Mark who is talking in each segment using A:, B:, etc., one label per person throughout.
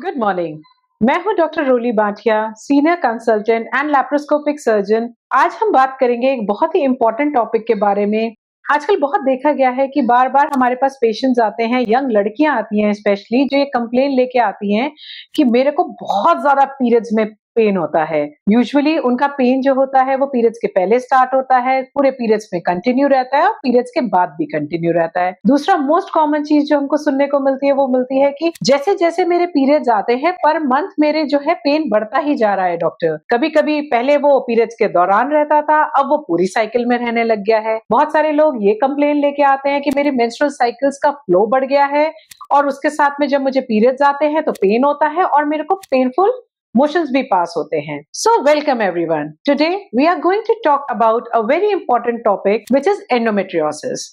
A: Good morning. मैं हूं doctor Roli Bantia, senior consultant and laparoscopic surgeon. आज हम बात करेंगे एक बहुत ही इंपॉर्टेंट टॉपिक के बारे में। आजकल बहुत देखा गया है कि बार बार हमारे पास पेशेंट्स आते हैं, यंग लड़कियां आती हैं स्पेशली, जो ये कंप्लेन लेके आती हैं कि मेरे को बहुत ज्यादा पीरियड्स में पेन होता है। यूजुअली उनका पेन जो होता है वो पीरियड्स के पहले स्टार्ट होता है, पूरे पीरियड्स में कंटिन्यू रहता है और पीरियड्स के बाद भी कंटिन्यू रहता है। दूसरा मोस्ट कॉमन चीज जो हमको सुनने को मिलती है वो मिलती है कि जैसे जैसे मेरे पीरियड्स आते हैं पर मंथ मेरे जो है पेन बढ़ता ही जा रहा है डॉक्टर। कभी कभी पहले वो पीरियड्स के दौरान रहता था, अब वो पूरी साइकिल में रहने लग गया है। बहुत सारे लोग ये कंप्लेन लेके आते हैं कि मेरी मेंस्ट्रुअल साइकिल्स का फ्लो बढ़ गया है और उसके साथ में जब मुझे पीरियड्स आते हैं तो पेन होता है और मेरे को पेनफुल मोशंस भी पास होते हैं। So welcome everyone. Today we are going to talk about a very important topic which is endometriosis.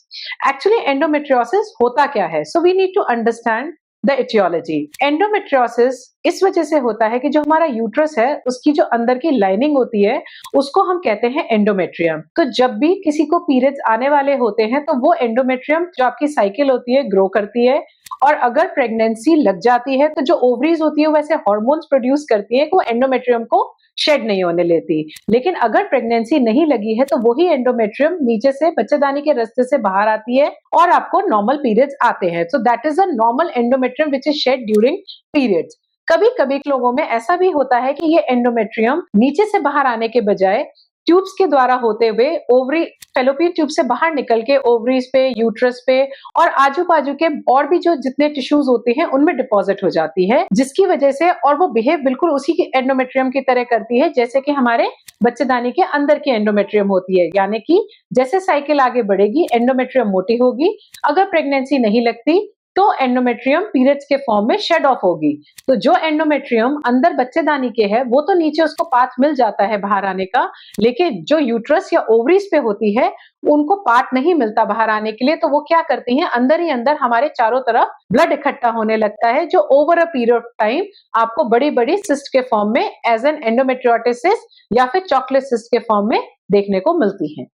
A: Actually endometriosis होता क्या है? So we need to understand the etiology. Endometriosis इस वजह से होता है कि जो हमारा यूट्रस है उसकी जो अंदर की लाइनिंग होती है उसको हम कहते हैं एंडोमेट्रियम। तो जब भी किसी को पीरियड्स आने वाले होते हैं तो वो एंडोमेट्रियम जो आपकी साइकिल होती है ग्रो करती है और अगर प्रेगनेंसी लग जाती है तो जो ओवरीज होती है वैसे हार्मोन्स प्रोड्यूस करती है कि वो एंडोमेट्रियम को शेड नहीं होने लेती। लेकिन अगर प्रेगनेंसी नहीं लगी है तो वही एंडोमेट्रियम नीचे से बच्चेदानी के रास्ते से बाहर आती है और आपको नॉर्मल पीरियड्स आते हैं। So that is a normal endometrium which is shed during periods. कभी कभी लोगों में ऐसा भी होता है कि ये एंडोमेट्रियम नीचे से बाहर आने के बजाय ट्यूब्स के द्वारा होते हुए ओवरी फेलोपियन ट्यूब से बाहर निकल के ओवरीज पे, यूट्रस पे और आजू बाजू के और भी जो जितने टिश्यूज होते हैं उनमें डिपॉजिट हो जाती है, जिसकी वजह से और वो बिहेव बिल्कुल उसी की एंडोमेट्रियम की तरह करती है जैसे कि हमारे बच्चेदानी के अंदर की एंडोमेट्रियम होती है। यानी कि जैसे साइकिल आगे बढ़ेगी एंडोमेट्रियम मोटी होगी, अगर प्रेगनेंसी नहीं लगती तो एंडोमेट्रियम पीरियड्स के फॉर्म में शेड ऑफ होगी। तो जो एंडोमेट्रियम अंदर बच्चेदानी के है वो तो नीचे उसको पाथ मिल जाता है बाहर आने का, लेकिन जो यूट्रस या ओवरीज पे होती है उनको पार्ट नहीं मिलता बाहर आने के लिए। तो वो क्या करती हैं, अंदर ही अंदर हमारे चारों तरफ ब्लड इकट्ठा होने लगता है जो over a period of time आपको बड़ी बड़ी सिस्ट के फॉर्म में एज एन एंडोमेट्रियोटिस या फिर चॉकलेट सिस्ट के फॉर्म में देखने को मिलती है।